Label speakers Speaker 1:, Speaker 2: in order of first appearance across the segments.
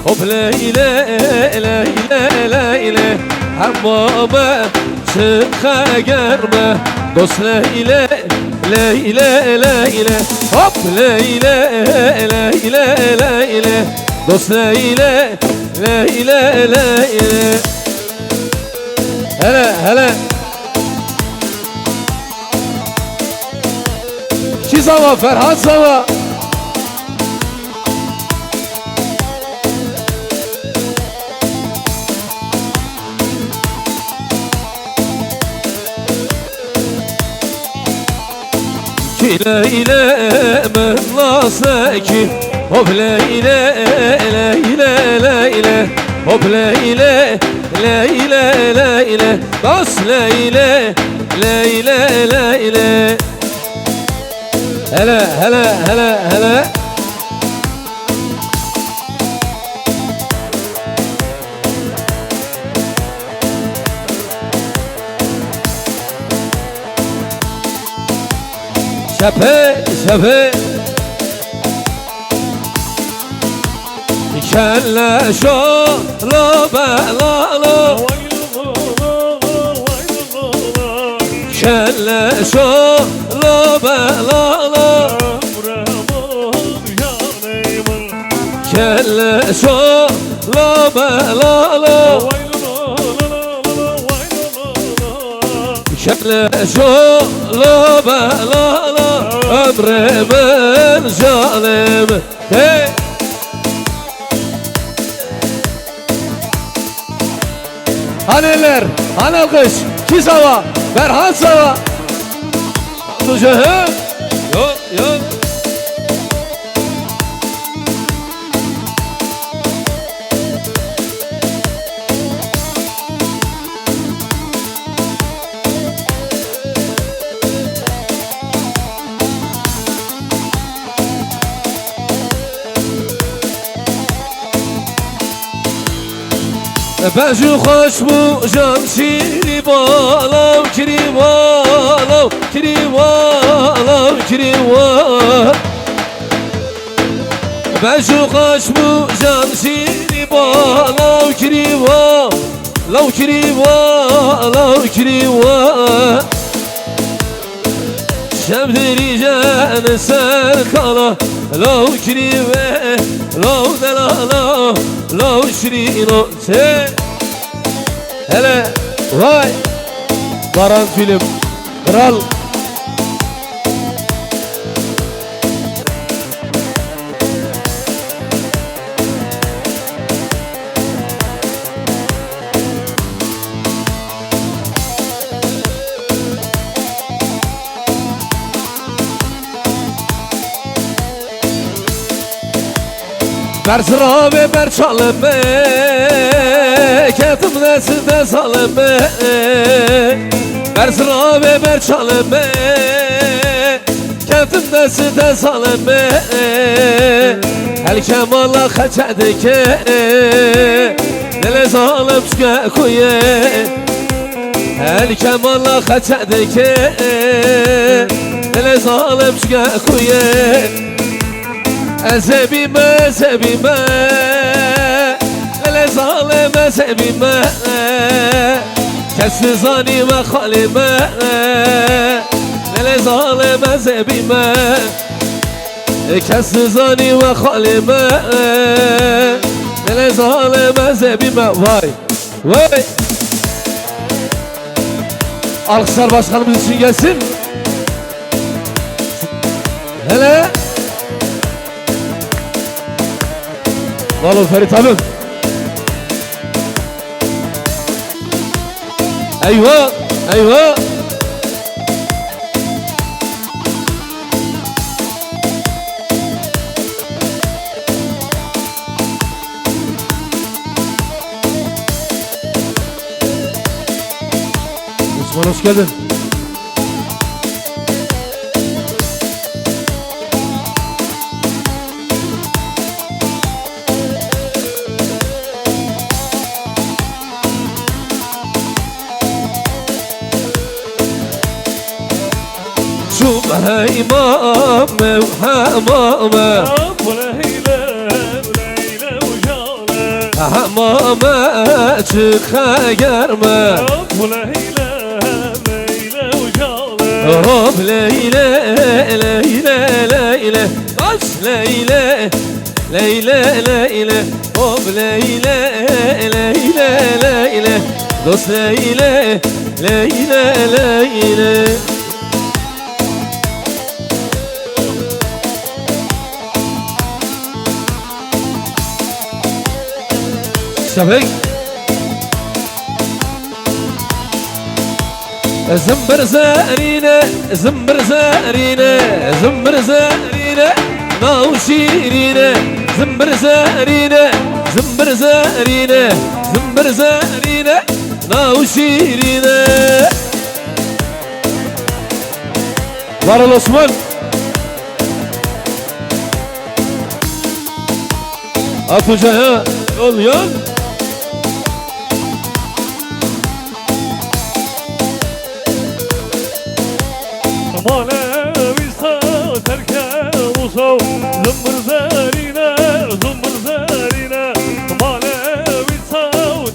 Speaker 1: hop leyle leyle leyle hammame çıka germe dost leyle leyle leyle hop leyle leyle leyle dost leyle leyle leyle hele hele Şizava Ferhat Sava Leyle mehlaseki hop leyle leyle leyle hop leyle leyle leyle bas leyle leyle leyle hele hele hele hele Şepe şepe Kelle şola belala Kelle şola belala Kelle şola belala Kelle şola belala Ömrümün zalimi hey! Haneler, hanalkış, Şizava, Ferhat Sava Tuzahı yok yok Ben şu hoş bu can şirivalam kirivalam kirivalam kirivalam Ben şu hoş bu can şirivalam kirivalam kirivalam kirivalam Şemdiricen serkala lav kirive lav delala lav şirino se hele vay Baran film kral Bersra ve berçaleme Ketim neside saleme Bersra ve berçaleme Ketim neside saleme El kemala xeçedeke Nele zalim çıka kuye El kemala xeçedeke Nele zalim çıka kuye Ezebime zebime Lele zalime zebime Kesti zanime halime Lele zalime zebime Kesti zanime halime Lele zalime zebime Vay vay Alkışlar başkanımız için gelsin Hele Vallahi Ferit abim Eyvah eyvah Osman hoş geldin Şubhe imame hamame Hamama çıka germe
Speaker 2: Bu Leyle Leyle ucalı
Speaker 1: Hop Leyle Leyle Leyle Aç Leyle Leyle Leyle Hop Leyle Leyle Leyle Dost Leyle Leyle Leyle Şefik Zımbır zarine Zımbır zarine Zımbır zarine Navşirine Zımbır zarine Zımbır zarine Zımbır zarine Navşirine Var ol Osman At hocaya yol yol
Speaker 2: Malevi terke musav Zımbır zarine Zımbır zarine Malevi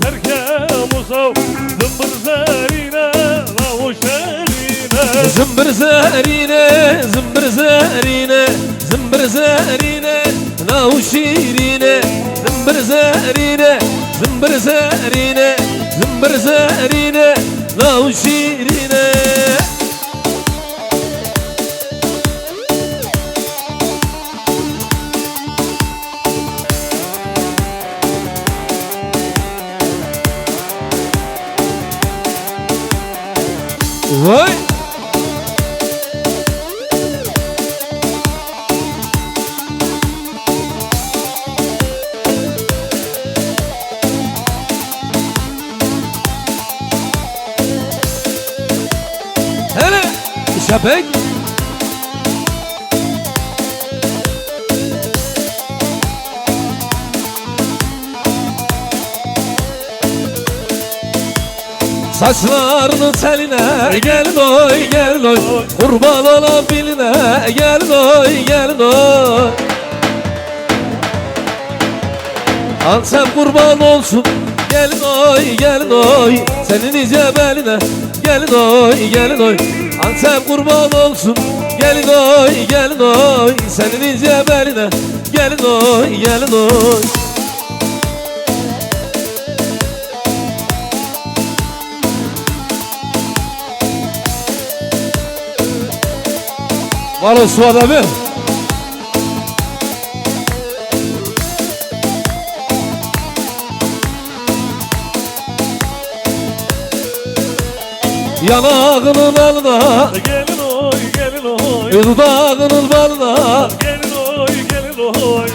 Speaker 2: terke musav Zımbır zarine Lavuşerine
Speaker 1: Zımbır zarine Zımbır zarine Zımbır zarine Navşirine Zımbır zarine Zımbır zarine Zımbır zarine Navşirine Vay! Hele! Şefik! Saçlarının teline gelin oy gelin oy Kurban olan biline gelin oy gelin oy Antep kurban olsun gelin oy gelin oy Senin nice beline gelin oy gelin oy Antep kurban olsun gelin oy gelin oy Senin nice beline gelin oy gelin oy Var ol Suat abi. Yanağının alına
Speaker 2: Gelin oy gelin oy
Speaker 1: Dudağının balına
Speaker 2: Gelin oy gelin oy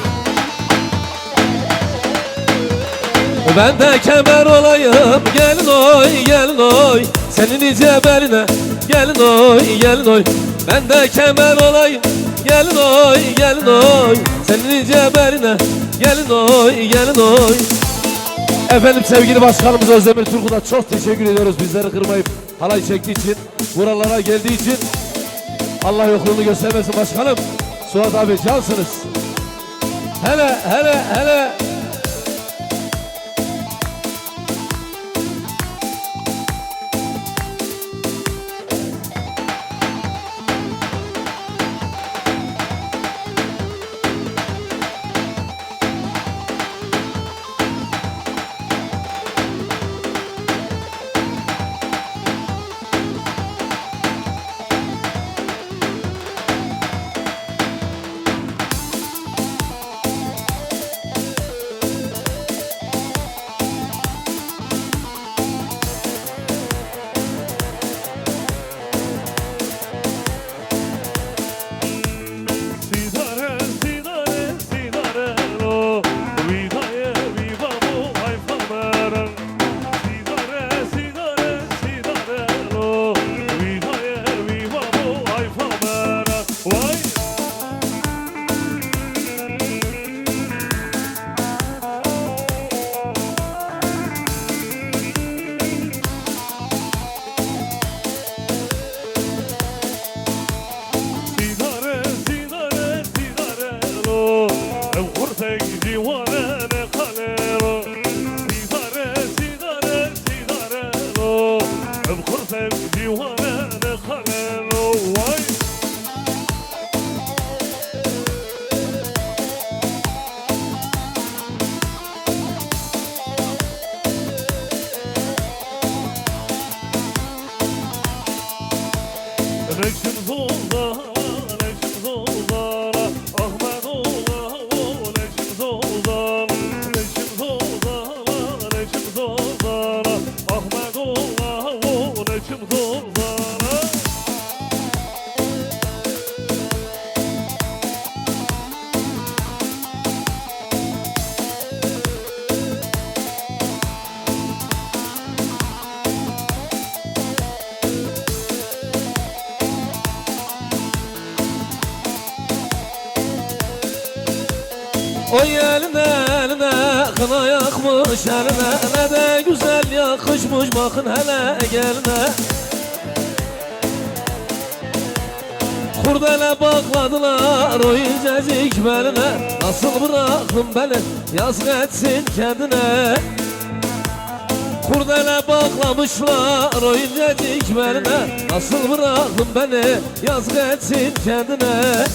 Speaker 1: Ben de kemer olayım gelin oy gelin oy Senin nice beline gelin oy gelin oy Ben de kemer olayım gelin oy gelin oy Senin nice beline gelin oy gelin oy Efendim sevgili başkanımız Özdemir Turgut'a çok teşekkür ediyoruz bizleri kırmayıp halay çektiği için, buralara geldiği için. Allah yokluğunu göstermesin başkanım. Suat abi cansınız. Hele hele hele. Kına yakmış eline, ne de güzel yakışmış, bakın hele geline. Kurdele bağladılar o incecik beline, nasıl bıraktın beni yazık etsin kendine. Kurdele bağlamışlar o incecik beline, nasıl bıraktın beni yazık etsin kendine.